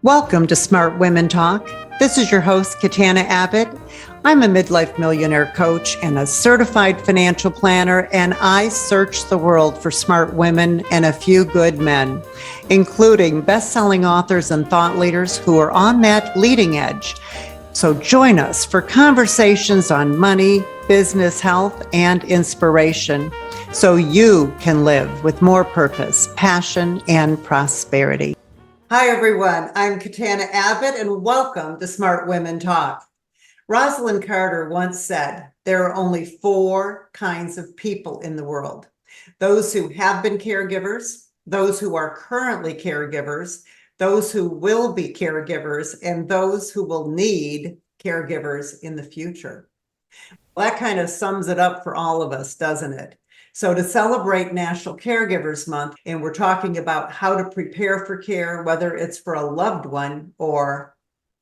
Welcome to Smart Women Talk. This is your host, Katana Abbott. I'm a midlife millionaire coach and a certified financial planner, and I search the world for smart women and a few good men, including best-selling authors and thought leaders who are on that leading edge. So join us for conversations on money, business, health, and inspiration, so you can live with more purpose, passion, and prosperity. Hi, everyone. I'm Katana Abbott, and welcome to Smart Women Talk. Rosalind Carter once said, there are only four kinds of people in the world: those who have been caregivers, those who are currently caregivers, those who will be caregivers, and those who will need caregivers in the future. Well, that kind of sums it up for all of us, doesn't it? So to celebrate National Caregivers Month, and we're talking about how to prepare for care, whether it's for a loved one or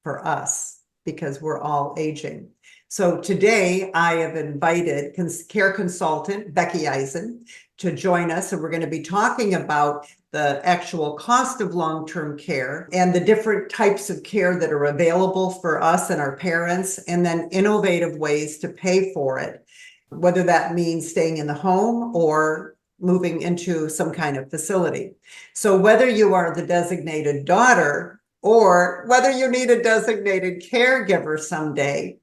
for us, because we're all aging. So today I have invited care consultant Becky Eizen to join us, and we're going to be talking about the actual cost of long-term care and the different types of care that are available for us and our parents, and then innovative ways to pay for it, whether that means staying in the home or moving into some kind of facility. So whether you are the designated daughter or whether you need a designated caregiver someday,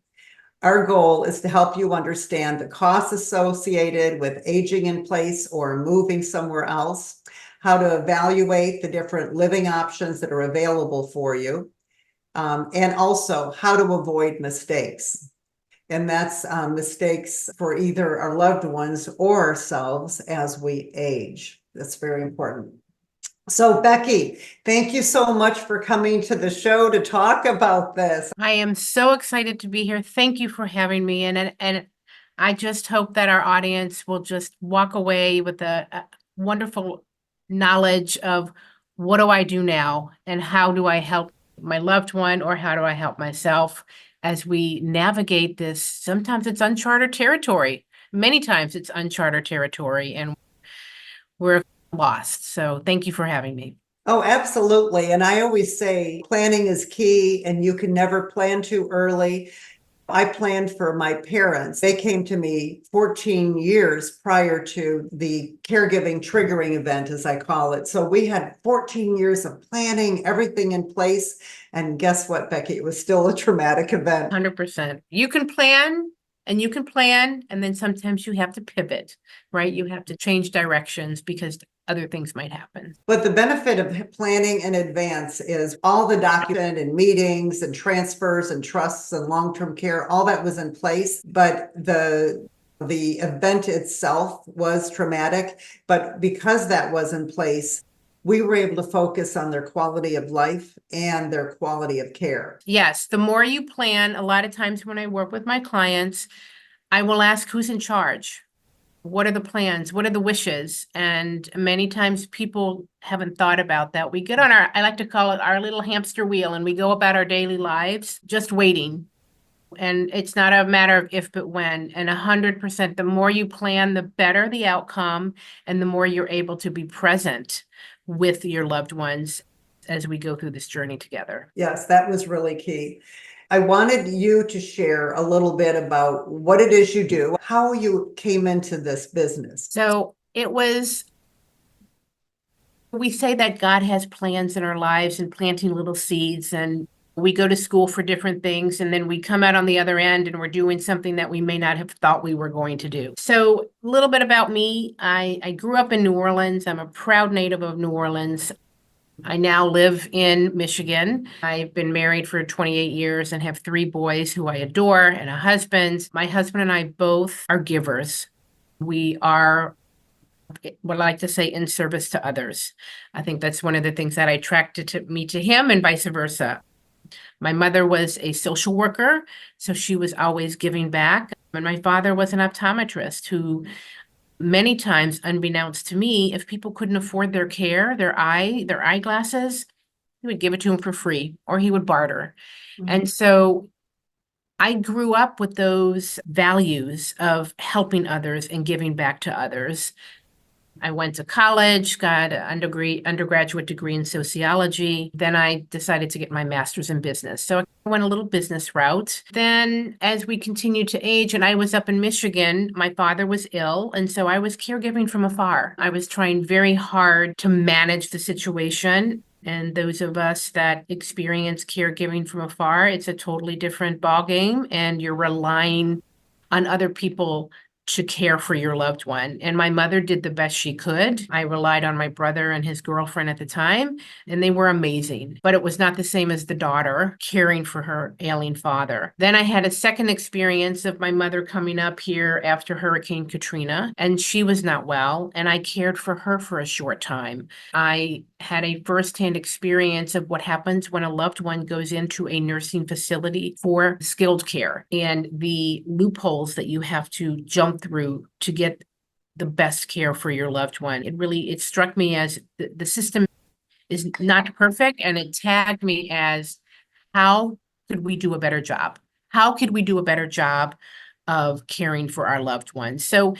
our goal is to help you understand the costs associated with aging in place or moving somewhere else, how to evaluate the different living options that are available for you, and also how to avoid mistakes. And that's mistakes for either our loved ones or ourselves as we age. That's very important. So Becky, thank you so much for coming to the show to talk about this. I am so excited to be here. Thank you for having me. And I just hope that our audience will just walk away with a wonderful knowledge of what do I do now and how do I help my loved one, or how do I help myself as we navigate this. Sometimes it's uncharted territory. Many times it's uncharted territory and we're lost. So thank you for having me. Oh, absolutely. And I always say planning is key, and you can never plan too early. I planned for my parents. They came to me 14 years prior to the caregiving triggering event, as I call it. So we had 14 years of planning, everything in place. And guess what, Becky? It was still a traumatic event. 100%. You can plan and then sometimes you have to pivot, right? You have to change directions because other things might happen. But the benefit of planning in advance is all the document and meetings and transfers and trusts and long-term care, all that was in place. But the event itself was traumatic. But because that was in place, we were able to focus on their quality of life and their quality of care. Yes, the more you plan, a lot of times when I work with my clients, I will ask who's in charge. What are the plans? What are the wishes? And many times people haven't thought about that. We get on I like to call it our little hamster wheel, and we go about our daily lives just waiting. And it's not a matter of if, but when. And 100%, the more you plan, the better the outcome, and the more you're able to be present with your loved ones as we go through this journey together. Yes, that was really key. I wanted you to share a little bit about what it is you do, how you came into this business. So we say that God has plans in our lives and planting little seeds, and we go to school for different things, and then we come out on the other end and we're doing something that we may not have thought we were going to do. So a little bit about me. I grew up in New Orleans. I'm a proud native of New Orleans. I now live in Michigan. I've been married for 28 years and have 3 boys who I adore and a husband. My husband and I both are givers. We are what I like to say in service to others. I think that's one of the things that attracted me to him, and vice versa. My mother was a social worker, so she was always giving back. And my father was an optometrist who many times, unbeknownst to me, if people couldn't afford their care, their eyeglasses, he would give it to them for free, or he would barter. Mm-hmm. And so I grew up with those values of helping others and giving back to others. I went to college, got an undergraduate degree in sociology. Then I decided to get my master's in business. So I went a little business route. Then as we continued to age, and I was up in Michigan, my father was ill. And so I was caregiving from afar. I was trying very hard to manage the situation. And those of us that experience caregiving from afar, it's a totally different ballgame, and you're relying on other people to care for your loved one. And my mother did the best she could. I relied on my brother and his girlfriend at the time, and they were amazing. But it was not the same as the daughter caring for her ailing father. Then I had a second experience of my mother coming up here after Hurricane Katrina, and she was not well, and I cared for her for a short time. I had a firsthand experience of what happens when a loved one goes into a nursing facility for skilled care and the loopholes that you have to jump through to get the best care for your loved one. It struck me as the system is not perfect, and it tagged me as, how could we do a better job? How could we do a better job of caring for our loved ones? So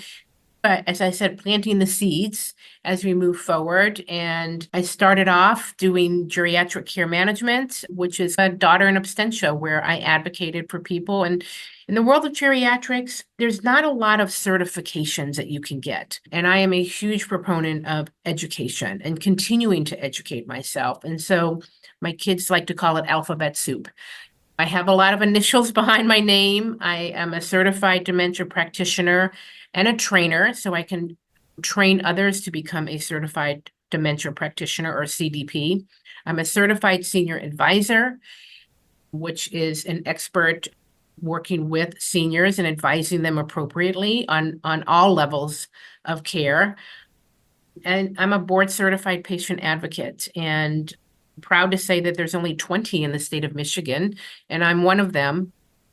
as I said, planting the seeds as we move forward. And I started off doing geriatric care management, which is a daughter in absentia, where I advocated for people. And in the world of geriatrics, there's not a lot of certifications that you can get. And I am a huge proponent of education and continuing to educate myself. And so my kids like to call it alphabet soup. I have a lot of initials behind my name. I am a certified dementia practitioner and a trainer, so I can train others to become a certified dementia practitioner, or CDP. I'm a certified senior advisor, which is an expert working with seniors and advising them appropriately on all levels of care. And I'm a board certified patient advocate, and proud to say that there's only 20 in the state of Michigan, and I'm one of them.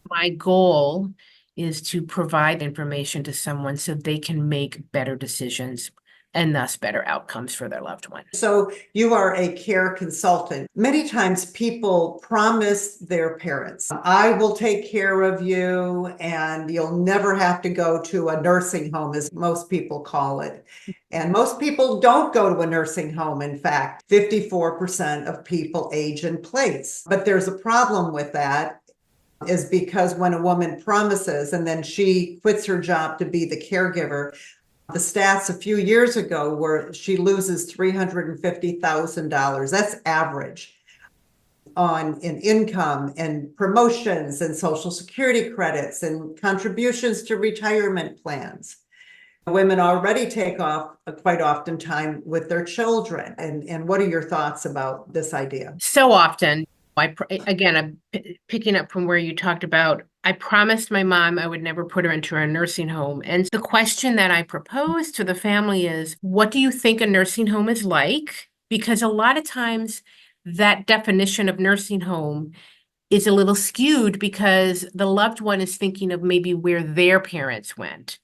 My goal is to provide information to someone so they can make better decisions and thus better outcomes for their loved one. So you are a care consultant. Many times people promise their parents, I will take care of you and you'll never have to go to a nursing home, as most people call it. And most people don't go to a nursing home. In fact, 54% of people age in place. But there's a problem with that, is because when a woman promises and then she quits her job to be the caregiver, the stats a few years ago were she loses $350,000. That's average in income and promotions and Social Security credits and contributions to retirement plans. Women already take off quite often time with their children. And what are your thoughts about this idea? So often, I'm picking up from where you talked about, I promised my mom I would never put her into a nursing home. And the question that I propose to the family is, what do you think a nursing home is like? Because a lot of times that definition of nursing home is a little skewed because the loved one is thinking of maybe where their parents went.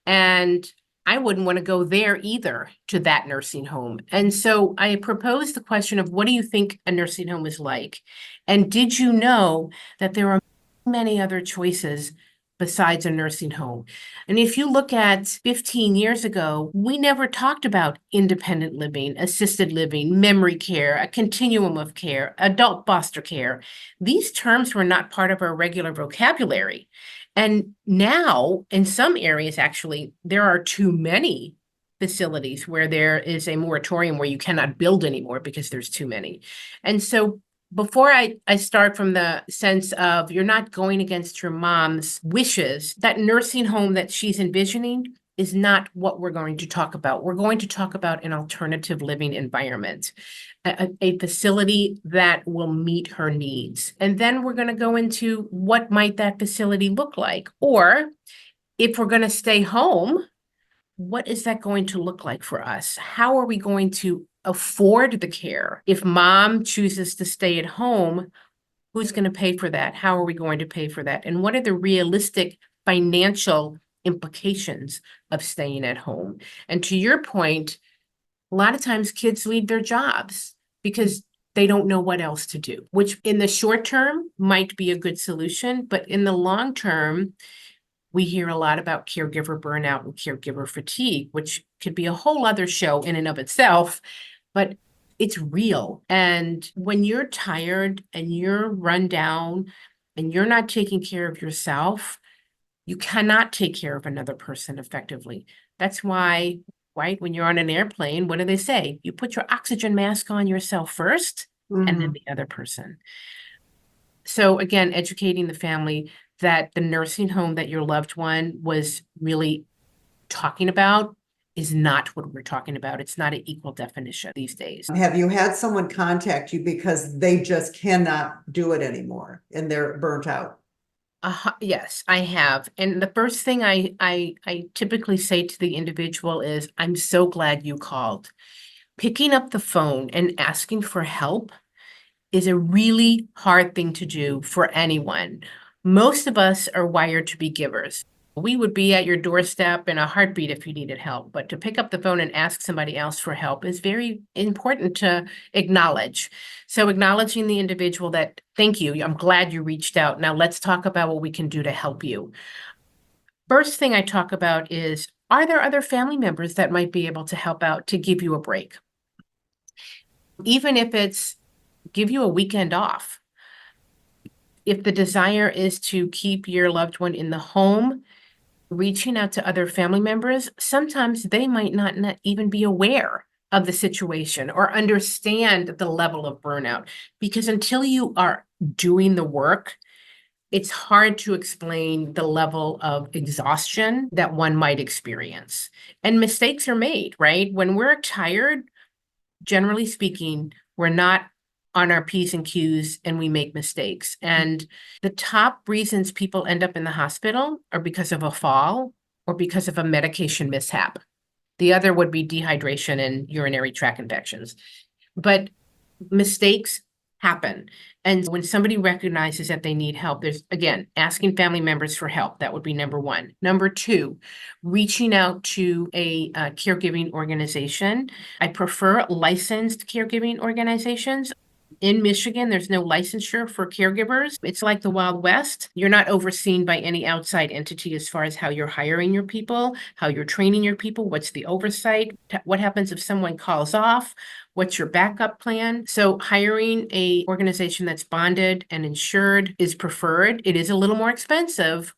And I wouldn't want to go there either, to that nursing home. And so I proposed the question of, what do you think a nursing home is like? And did you know that there are many other choices besides a nursing home? And if you look at 15 years ago, we never talked about independent living, assisted living, memory care, a continuum of care, adult foster care. These terms were not part of our regular vocabulary. And now, in some areas, actually, there are too many facilities where there is a moratorium where you cannot build anymore because there's too many. And so before I start from the sense of you're not going against your mom's wishes, that nursing home that she's envisioning is not what we're going to talk about. We're going to talk about an alternative living environment, a facility that will meet her needs. And then we're going to go into what might that facility look like? Or if we're going to stay home, what is that going to look like for us? How are we going to afford the care? If mom chooses to stay at home, who's going to pay for that? How are we going to pay for that? And what are the realistic financial implications of staying at home? And to your point, a lot of times kids leave their jobs because they don't know what else to do, which in the short term might be a good solution, but in the long term, We hear a lot about caregiver burnout and caregiver fatigue, which could be a whole other show in and of itself, but it's real. And when you're tired and you're run down and you're not taking care of yourself, you cannot take care of another person effectively. That's why, right, when you're on an airplane, what do they say? You put your oxygen mask on yourself first and then the other person. So again, educating the family that the nursing home that your loved one was really talking about is not what we're talking about. It's not an equal definition these days. Have you had someone contact you because they just cannot do it anymore and they're burnt out? Yes, I have. And the first thing I typically say to the individual is, I'm so glad you called. Picking up the phone and asking for help is a really hard thing to do for anyone. Most of us are wired to be givers. We would be at your doorstep in a heartbeat if you needed help, but to pick up the phone and ask somebody else for help is very important to acknowledge. So acknowledging the individual that, thank you, I'm glad you reached out. Now let's talk about what we can do to help you. First thing I talk about is, are there other family members that might be able to help out to give you a break? Even if it's give you a weekend off. If the desire is to keep your loved one in the home, reaching out to other family members, sometimes they might not even be aware of the situation or understand the level of burnout. Because until you are doing the work, it's hard to explain the level of exhaustion that one might experience. And mistakes are made, right? When we're tired, generally speaking, we're not on our P's and Q's and we make mistakes. And the top reasons people end up in the hospital are because of a fall or because of a medication mishap. The other would be dehydration and urinary tract infections. But mistakes happen. And when somebody recognizes that they need help, there's, again, asking family members for help. That would be number one. Number two, reaching out to a caregiving organization. I prefer licensed caregiving organizations. In Michigan, there's no licensure for caregivers. It's like the Wild West. You're not overseen by any outside entity as far as how you're hiring your people, how you're training your people, what's the oversight, what happens if someone calls off, what's your backup plan. So hiring a organization that's bonded and insured is preferred. It is a little more expensive,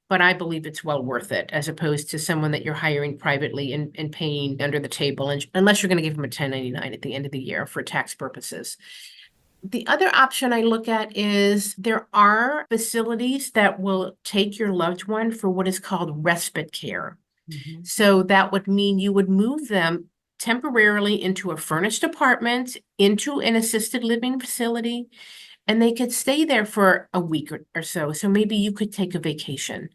but I believe it's well worth it, as opposed to someone that you're hiring privately and paying under the table, and unless you're going to give them a 1099 at the end of the year for tax purposes. The other option I look at is there are facilities that will take your loved one for what is called respite care. So that would mean you would move them temporarily into a furnished apartment, into an assisted living facility, and they could stay there for a week or so. So maybe you could take a vacation.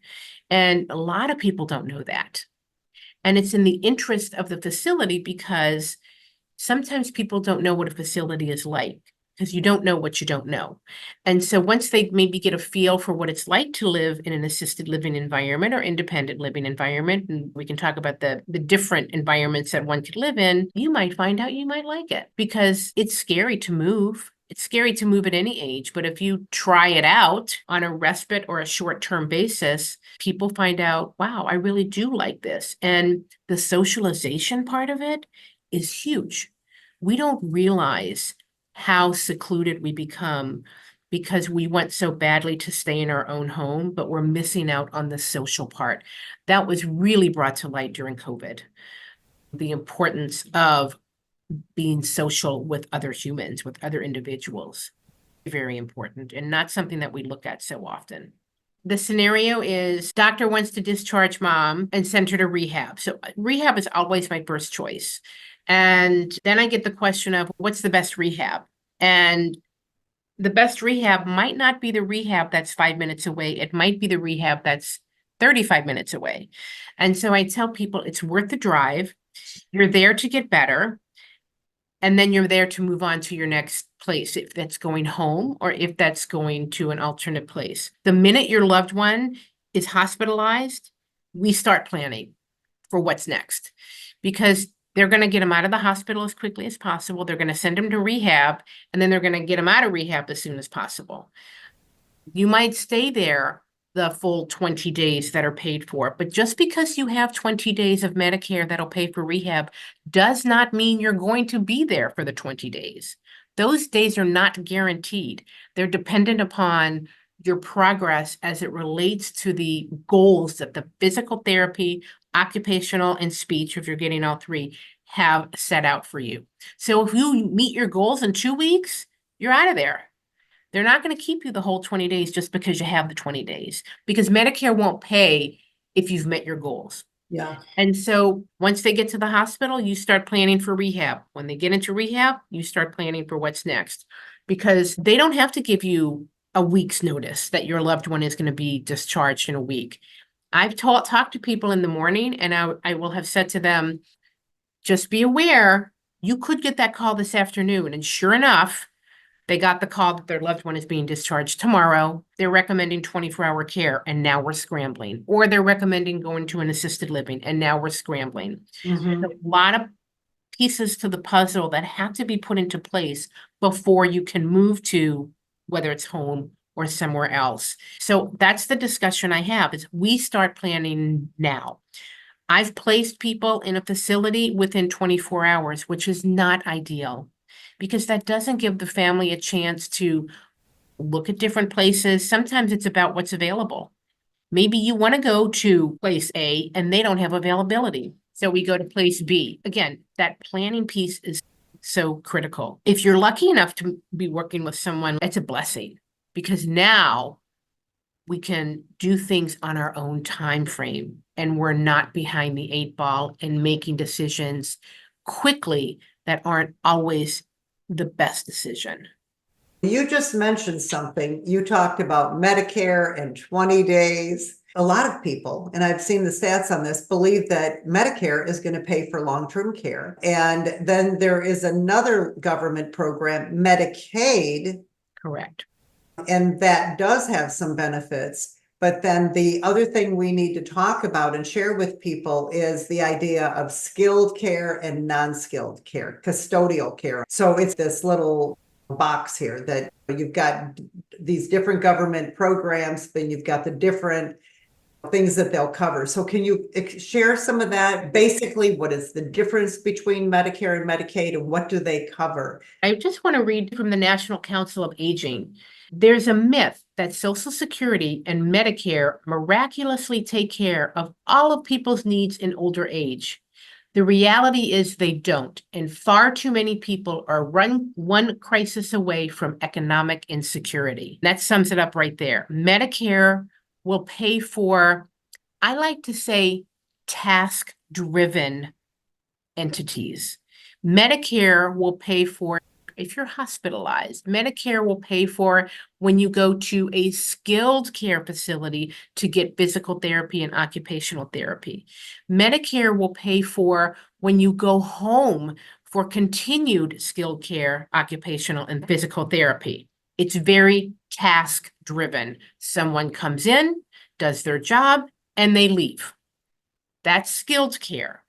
And a lot of people don't know that. And it's in the interest of the facility, because sometimes people don't know what a facility is like, because you don't know what you don't know. And so once they maybe get a feel for what it's like to live in an assisted living environment or independent living environment, and we can talk about the different environments that one could live in, you might find out you might like it, because it's scary to move. It's scary to move at any age, but if you try it out on a respite or a short-term basis, people find out, wow, I really do like this. And the socialization part of it is huge. We don't realize how secluded we become because we want so badly to stay in our own home, but we're missing out on the social part. That was really brought to light during COVID. The importance of being social with other humans, with other individuals, very important, and not something that we look at so often. The scenario is doctor wants to discharge mom and send her to rehab. So rehab is always my first choice. And then I get the question of what's the best rehab? And the best rehab might not be the rehab that's 5 minutes away. It might be the rehab that's 35 minutes away. And so I tell people it's worth the drive. You're there to get better. And then you're there to move on to your next place, if that's going home or if that's going to an alternate place. The minute your loved one is hospitalized, we start planning for what's next, because they're going to get them out of the hospital as quickly as possible. They're going to send them to rehab, and then they're going to get them out of rehab as soon as possible. You might stay there the full 20 days that are paid for. But just because you have 20 days of Medicare that'll pay for rehab does not mean you're going to be there for the 20 days. Those days are not guaranteed. They're dependent upon your progress as it relates to the goals that the physical therapy, occupational, and speech, if you're getting all three, have set out for you. So if you meet your goals in 2 weeks, you're out of there. They're not going to keep you the whole 20 days just because you have the 20 days, because Medicare won't pay if you've met your goals. Yeah. And so once they get to the hospital, you start planning for rehab. When they get into rehab, you start planning for what's next, because they don't have to give you a week's notice that your loved one is going to be discharged in a week. I've talked to people in the morning, and I will have said to them, just be aware, you could get that call this afternoon. And sure enough, they got the call that their loved one is being discharged tomorrow. They're recommending 24-hour care, and now we're scrambling. Or they're recommending going to an assisted living, and now we're scrambling. Mhm. There's a lot of pieces to the puzzle that have to be put into place before you can move to whether it's home or somewhere else. So that's the discussion I have, is we start planning now. I've placed people in a facility within 24 hours, which is not ideal, because that doesn't give the family a chance to look at different places. Sometimes it's about what's available. Maybe you want to go to place A and they don't have availability, so we go to place B. Again, that planning piece is so critical. If you're lucky enough to be working with someone, it's a blessing, because now we can do things on our own time frame, and we're not behind the 8 ball and making decisions quickly that aren't always the best decision. You just mentioned something. You talked about Medicare and 20 days. A lot of people, and I've seen the stats on this, believe that Medicare is going to pay for long-term care. And then there is another government program, Medicaid. Correct. And that does have some benefits. But then the other thing we need to talk about and share with people is the idea of skilled care and non-skilled care, custodial care. So it's this little box here that you've got these different government programs, then you've got the different things that they'll cover. So can you share some of that? Basically, what is the difference between Medicare and Medicaid, and what do they cover? I just want to read from the National Council of Aging. There's a myth that Social Security and Medicare miraculously take care of all of people's needs in older age. The reality is they don't, and far too many people are one crisis away from economic insecurity. That sums it up right there. Medicare will pay for, I like to say, task-driven entities. Medicare will pay for if you're hospitalized. Medicare will pay for when you go to a skilled care facility to get physical therapy and occupational therapy. Medicare will pay for when you go home for continued skilled care, occupational, and physical therapy. It's very task-driven. Someone comes in, does their job, and they leave. That's skilled care.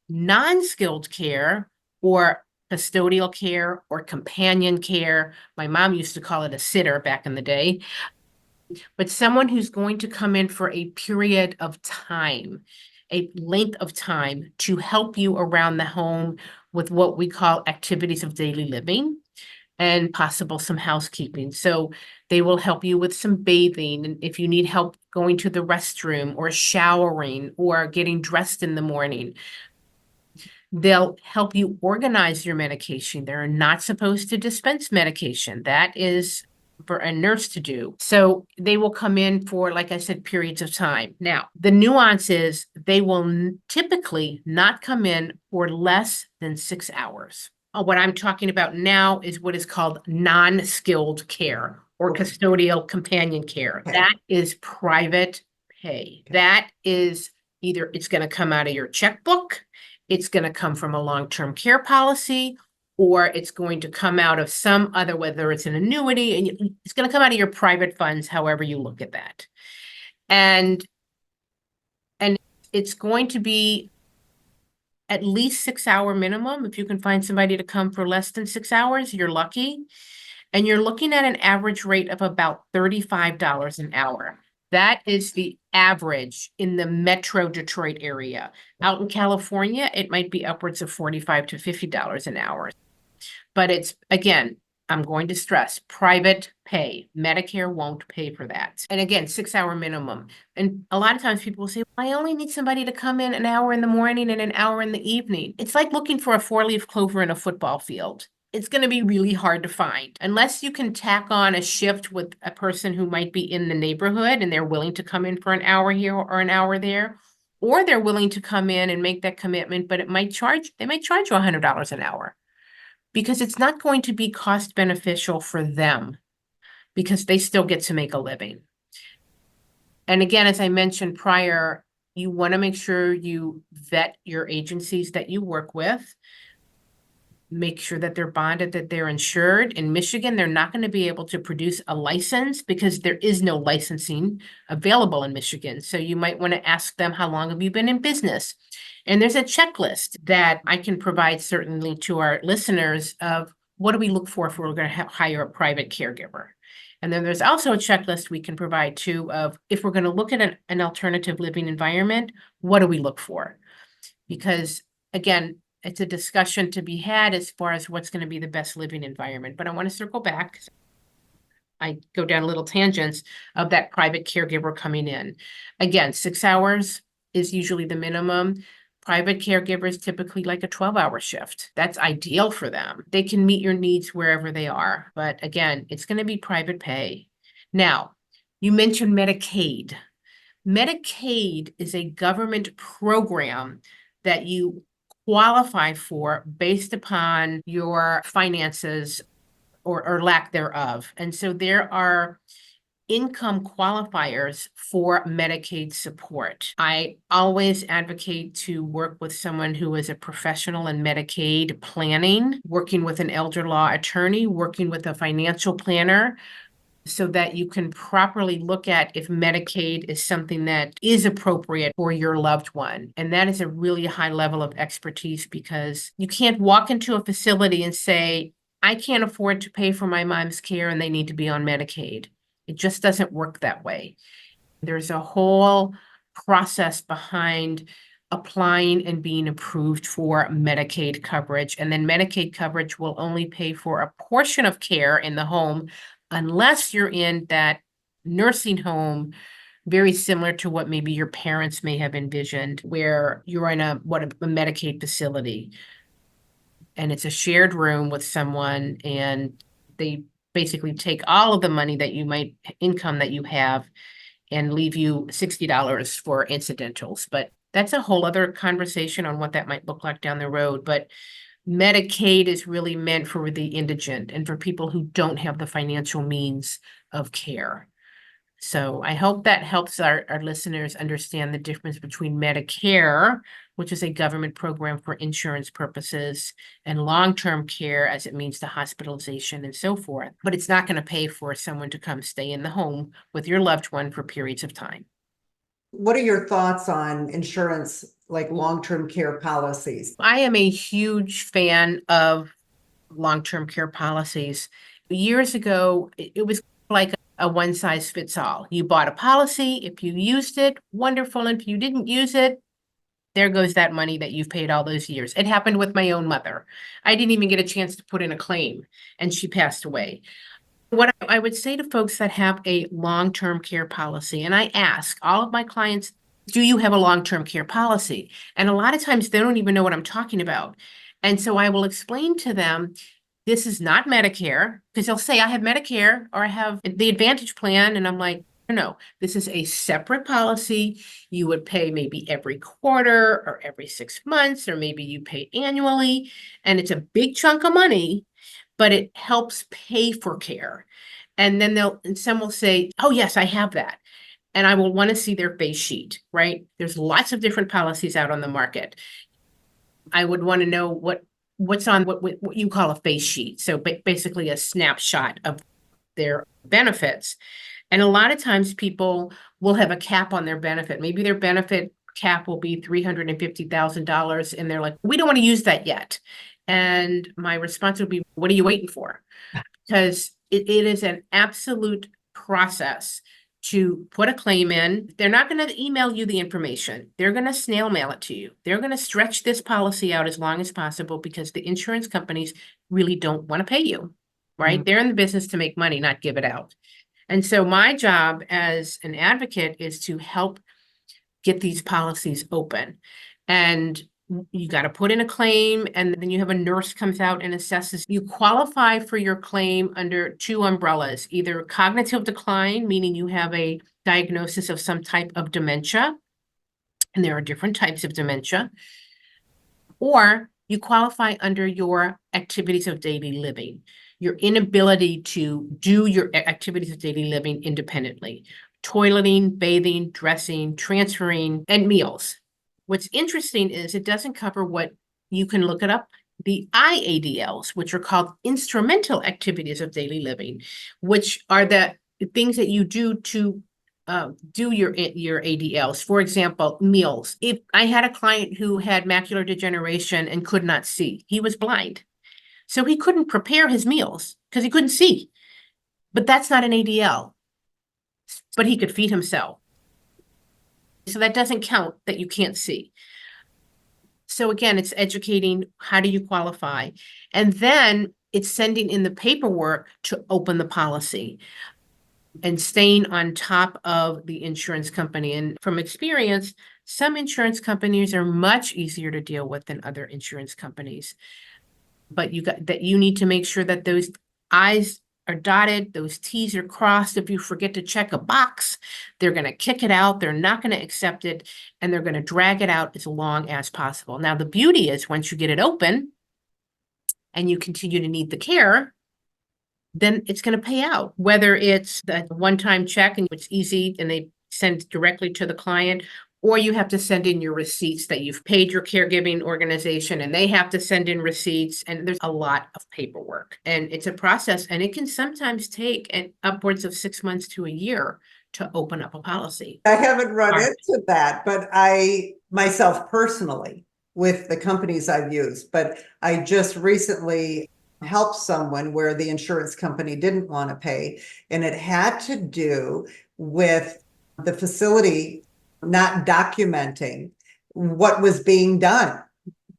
Non-skilled care, or custodial care or companion care. My mom used to call it a sitter back in the day. But someone who's going to come in for a period of time, a length of time, to help you around the home with what we call activities of daily living and possible some housekeeping. So they will help you with some bathing, and if you need help going to the restroom or showering or getting dressed in the morning. They'll help you organize your medication. They're not supposed to dispense medication. That is for a nurse to do. So they will come in for, like I said, periods of time. Now, the nuance is they will typically not come in for less than 6 hours. What I'm talking about now is what is called non-skilled care or custodial companion care. Okay. That is private pay. That is either it's going to come out of your checkbook, it's going to come from a long-term care policy, or it's going to come out of some other, whether it's an annuity, and it's going to come out of your private funds, however you look at that. And it's going to be at least 6 hour minimum. If you can find somebody to come for less than 6 hours, you're lucky. And you're looking at an average rate of about $35 an hour. That is the average in the Metro Detroit area. Out in California, it might be upwards of $45 to $50 an hour. But it's, again, I'm going to stress, private pay. Medicare won't pay for that. And again, 6-hour minimum. And a lot of times people will say, I only need somebody to come in an hour in the morning and an hour in the evening. It's like looking for a 4-leaf clover in a football field. It's going to be really hard to find unless you can tack on a shift with a person who might be in the neighborhood and they're willing to come in for an hour here or an hour there, or they're willing to come in and make that commitment, but they might charge you $100 an hour because it's not going to be cost beneficial for them because they still get to make a living. And again, as I mentioned prior, you want to make sure you vet your agencies that you work with. Make sure that they're bonded, that they're insured. In Michigan, they're not going to be able to produce a license because there is no licensing available in Michigan. So you might want to ask them, how long have you been in business? And there's a checklist that I can provide certainly to our listeners of what do we look for if we're going to hire a private caregiver. And then there's also a checklist we can provide too of if we're going to look at an alternative living environment, what do we look for? Because again, it's a discussion to be had as far as what's going to be the best living environment. But I want to circle back. I go down little tangents of that private caregiver coming in. Again, 6 hours is usually the minimum. Private caregivers typically like a 12-hour shift. That's ideal for them. They can meet your needs wherever they are. But again, it's going to be private pay. Now, you mentioned Medicaid. Medicaid is a government program that you qualify for based upon your finances or lack thereof. And so there are income qualifiers for Medicaid support. I always advocate to work with someone who is a professional in Medicaid planning, working with an elder law attorney, working with a financial planner, so that you can properly look at if Medicaid is something that is appropriate for your loved one. And that is a really high level of expertise because you can't walk into a facility and say, I can't afford to pay for my mom's care and they need to be on Medicaid. It just doesn't work that way. There's a whole process behind applying and being approved for Medicaid coverage. And then Medicaid coverage will only pay for a portion of care in the home unless you're in that nursing home, very similar to what maybe your parents may have envisioned, where you're in a Medicaid facility and it's a shared room with someone and they basically take all of the money that income that you have and leave you $60 for incidentals. But that's a whole other conversation on what that might look like down the road. But Medicaid is really meant for the indigent and for people who don't have the financial means of care. So I hope that helps our listeners understand the difference between Medicare, which is a government program for insurance purposes, and long-term care as it means to hospitalization and so forth. But it's not going to pay for someone to come stay in the home with your loved one for periods of time. What are your thoughts on insurance, like long-term care policies? I am a huge fan of long-term care policies. Years ago, it was like a one-size-fits-all. You bought a policy. If you used it, wonderful. And if you didn't use it, there goes that money that you've paid all those years. It happened with my own mother. I didn't even get a chance to put in a claim, and she passed away. What I would say to folks that have a long-term care policy, and I ask all of my clients, do you have a long-term care policy? And a lot of times they don't even know what I'm talking about. And so I will explain to them, this is not Medicare, because they'll say, I have Medicare or I have the Advantage plan. And I'm like, no, this is a separate policy. You would pay maybe every quarter or every 6 months, or maybe you pay annually. And it's a big chunk of money, but it helps pay for care. And then some will say, oh, yes, I have that. And I will want to see their face sheet, right? There's lots of different policies out on the market. I would want to know what's on what you call a face sheet. So basically a snapshot of their benefits. And a lot of times people will have a cap on their benefit. Maybe their benefit cap will be $350,000. And they're like, we don't want to use that yet. And my response would be, what are you waiting for? Because it is an absolute process to put a claim in. They're not going to email you the information. They're going to snail mail it to you. They're going to stretch this policy out as long as possible because the insurance companies really don't want to pay you, right? They're in the business to make money, not give it out. And so my job as an advocate is to help get these policies open. And you got to put in a claim, and then you have a nurse comes out and assesses. You qualify for your claim under two umbrellas, either cognitive decline, meaning you have a diagnosis of some type of dementia, and there are different types of dementia, or you qualify under your activities of daily living, your inability to do your activities of daily living independently, toileting, bathing, dressing, transferring, and meals. What's interesting is it doesn't cover what you can look it up, the IADLs, which are called instrumental activities of daily living, which are the things that you do to do your ADLs. For example, meals. If I had a client who had macular degeneration and could not see, he was blind. So he couldn't prepare his meals because he couldn't see. But that's not an ADL. But he could feed himself. So that doesn't count that you can't see. So again, it's educating, how do you qualify? And then it's sending in the paperwork to open the policy and staying on top of the insurance company. And from experience, some insurance companies are much easier to deal with than other insurance companies. But you need to make sure that those I's are dotted, those T's are crossed. If you forget to check a box, they're going to kick it out. They're not going to accept it, and they're going to drag it out as long as possible. Now, the beauty is once you get it open and you continue to need the care, then it's going to pay out, whether it's the one-time check and it's easy and they send directly to the client, or you have to send in your receipts that you've paid your caregiving organization and they have to send in receipts. And there's a lot of paperwork, and it's a process, and it can sometimes take upwards of 6 months to a year to open up a policy. I haven't run into that, but I myself personally with the companies I've used, but I just recently helped someone where the insurance company didn't want to pay, and it had to do with the facility not documenting what was being done.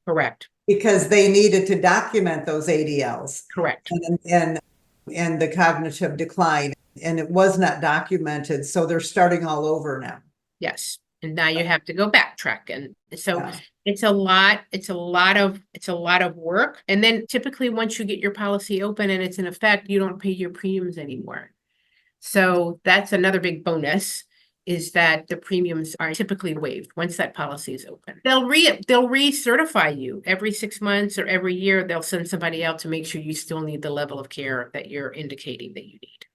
Correct. Because they needed to document those ADLs. Correct. And the cognitive decline, and it was not documented, so they're starting all over now. Yes. And now you have to go backtrack. And so it's a lot of work. And then typically once you get your policy open and it's in effect, you don't pay your premiums anymore. So that's another big bonus, is that the premiums are typically waived once that policy is open. They'll recertify you every 6 months or every year. They'll send somebody out to make sure you still need the level of care that you're indicating that you need.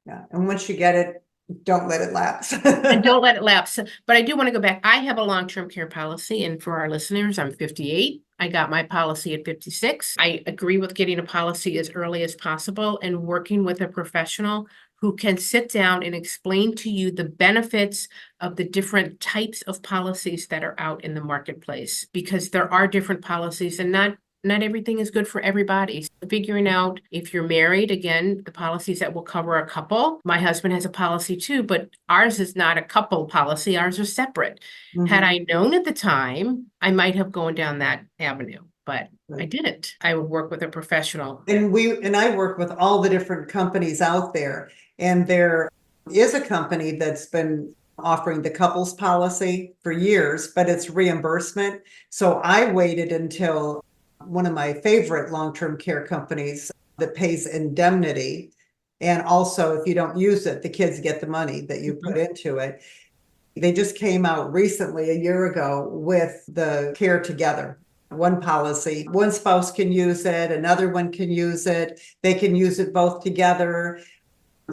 Yeah. And once you get it, don't let it lapse. And don't let it lapse. But I do want to go back. I have a long-term care policy, and for our listeners, I'm 58. I got my policy at 56. I agree with getting a policy as early as possible and working with a professional who can sit down and explain to you the benefits of the different types of policies that are out in the marketplace, because there are different policies and not everything is good for everybody. So figuring out if you're married, again, the policies that will cover a couple. My husband has a policy too, but ours is not a couple policy. Ours are separate. Had I known at the time, I might have gone down that avenue, but I didn't. I would work with a professional. And I work with all the different companies out there. And there is a company that's been offering the couples policy for years, but it's reimbursement. So I waited until one of my favorite long-term care companies that pays indemnity. And also, if you don't use it, the kids get the money that you put into it. They just came out recently, a year ago, with the Care Together. One policy, one spouse can use it, another one can use it. They can use it both together.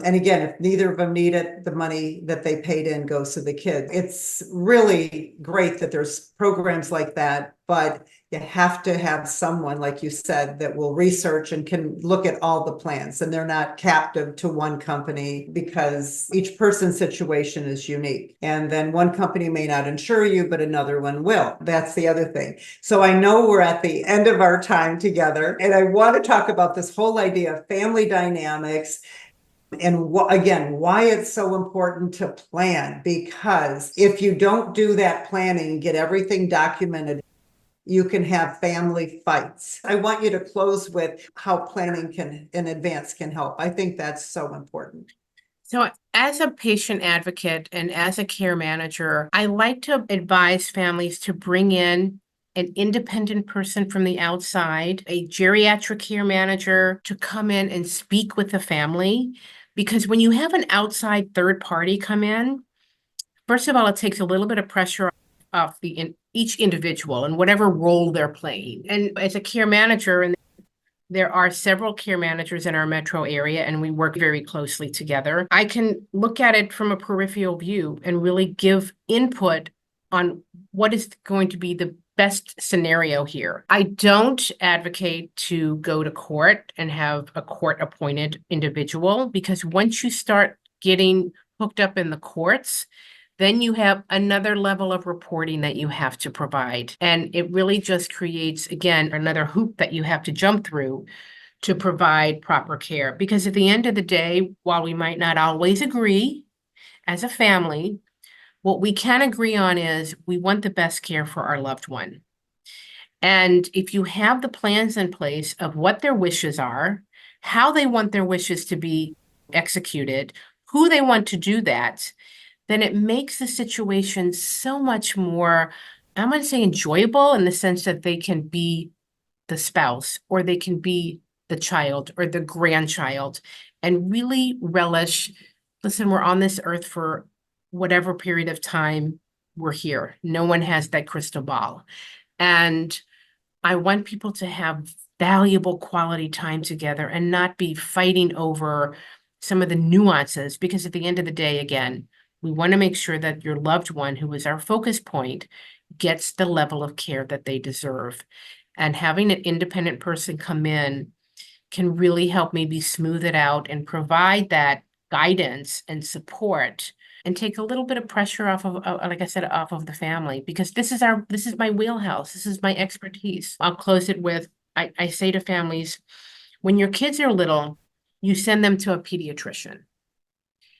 And again, if neither of them need it, the money that they paid in goes to the kids. It's really great that there's programs like that, but you have to have someone, like you said, that will research and can look at all the plans, and they're not captive to one company, because each person's situation is unique. And then one company may not insure you, but another one will. That's the other thing. So I know we're at the end of our time together, and I want to talk about this whole idea of family dynamics. And again, why it's so important to plan, because if you don't do that planning, get everything documented, you can have family fights. I want you to close with how planning in advance can help. I think that's so important. So as a patient advocate and as a care manager, I like to advise families to bring in an independent person from the outside, a geriatric care manager, to come in and speak with the family. Because when you have an outside third party come in, first of all, it takes a little bit of pressure off each individual and whatever role they're playing. And as a care manager, and there are several care managers in our metro area, and we work very closely together, I can look at it from a peripheral view and really give input on what is going to be the best scenario here. I don't advocate to go to court and have a court-appointed individual, because once you start getting hooked up in the courts, then you have another level of reporting that you have to provide. And it really just creates, again, another hoop that you have to jump through to provide proper care. Because at the end of the day, while we might not always agree as a family, what we can agree on is we want the best care for our loved one. And if you have the plans in place of what their wishes are, how they want their wishes to be executed, who they want to do that, then it makes the situation so much more, I'm going to say, enjoyable, in the sense that they can be the spouse, or they can be the child or the grandchild, and really relish, listen, we're on this earth for whatever period of time we're here. No one has that crystal ball. And I want people to have valuable quality time together and not be fighting over some of the nuances, because at the end of the day, again, we want to make sure that your loved one, who is our focus point, gets the level of care that they deserve. And having an independent person come in can really help maybe smooth it out and provide that guidance and support, and take a little bit of pressure off of, like I said, off of the family, because this is my wheelhouse. This is my expertise. I'll close it with, I say to families, when your kids are little, you send them to a pediatrician.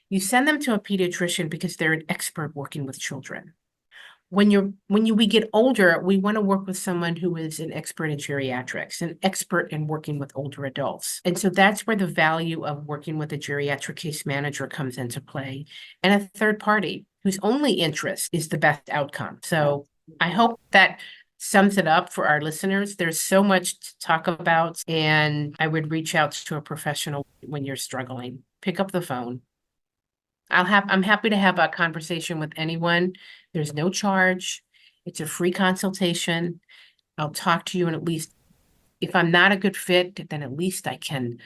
You send them to a pediatrician because they're an expert working with children. We get older, we want to work with someone who is an expert in geriatrics, an expert in working with older adults. And so that's where the value of working with a geriatric case manager comes into play, and a third party whose only interest is the best outcome. So I hope that sums it up for our listeners. There's so much to talk about, and I would reach out to a professional when you're struggling. Pick up the phone. I'm happy to have a conversation with anyone. There's no charge. It's a free consultation. I'll talk to you, and at least if I'm not a good fit, then at least I can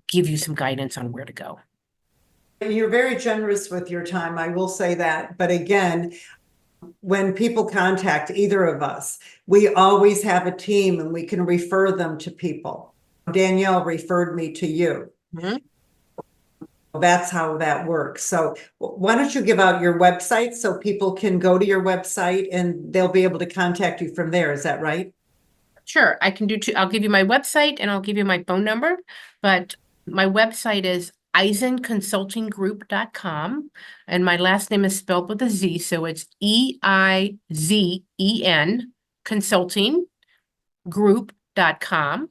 give you some guidance on where to go. You're very generous with your time, I will say that. But again, when people contact either of us, we always have a team and we can refer them to people. Danielle referred me to you. Mm-hmm. That's how that works. So why don't you give out your website so people can go to your website and they'll be able to contact you from there. Is that right? Sure. I can do two. I'll give you my website and I'll give you my phone number. But my website is eizenconsultinggroup.com. And my last name is spelled with a Z. So it's EIZEN consultinggroup.com.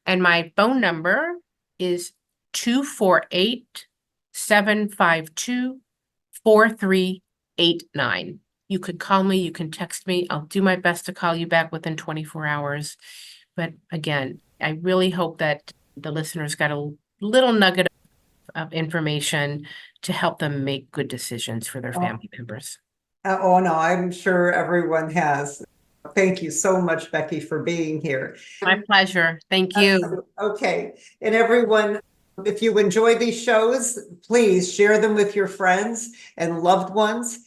And my phone number is 248-752-4389. You could call me, you can text me. I'll do my best to call you back within 24 hours. But again, I really hope that the listeners got a little nugget of information to help them make good decisions for their family members. Oh, no, I'm sure everyone has. Thank you so much, Becky, for being here. My pleasure. Thank you. Okay. And everyone, if you enjoy these shows, please share them with your friends and loved ones.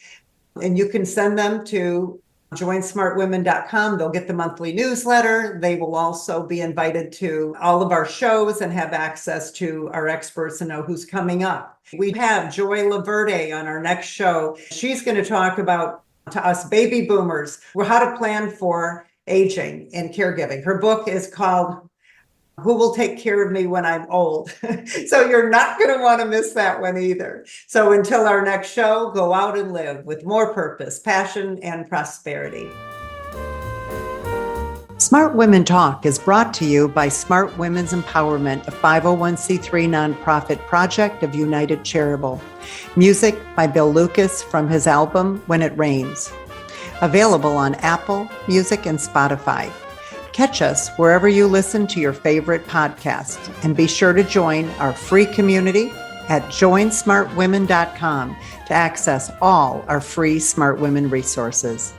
And you can send them to joinsmartwomen.com. They'll get the monthly newsletter. They will also be invited to all of our shows and have access to our experts and know who's coming up. We have Joy Laverde on our next show. She's going to talk about, to us baby boomers, how to plan for aging and caregiving. Her book is called Who will take care of me when I'm old? So you're not going to want to miss that one either. So until our next show, go out and live with more purpose, passion, and prosperity. Smart Women Talk is brought to you by Smart Women's Empowerment, a 501c3 nonprofit project of United Charitable. Music by Bill Lucas from his album When It Rains. Available on Apple Music and Spotify. Catch us wherever you listen to your favorite podcast, and be sure to join our free community at joinsmartwomen.com to access all our free Smart Women resources.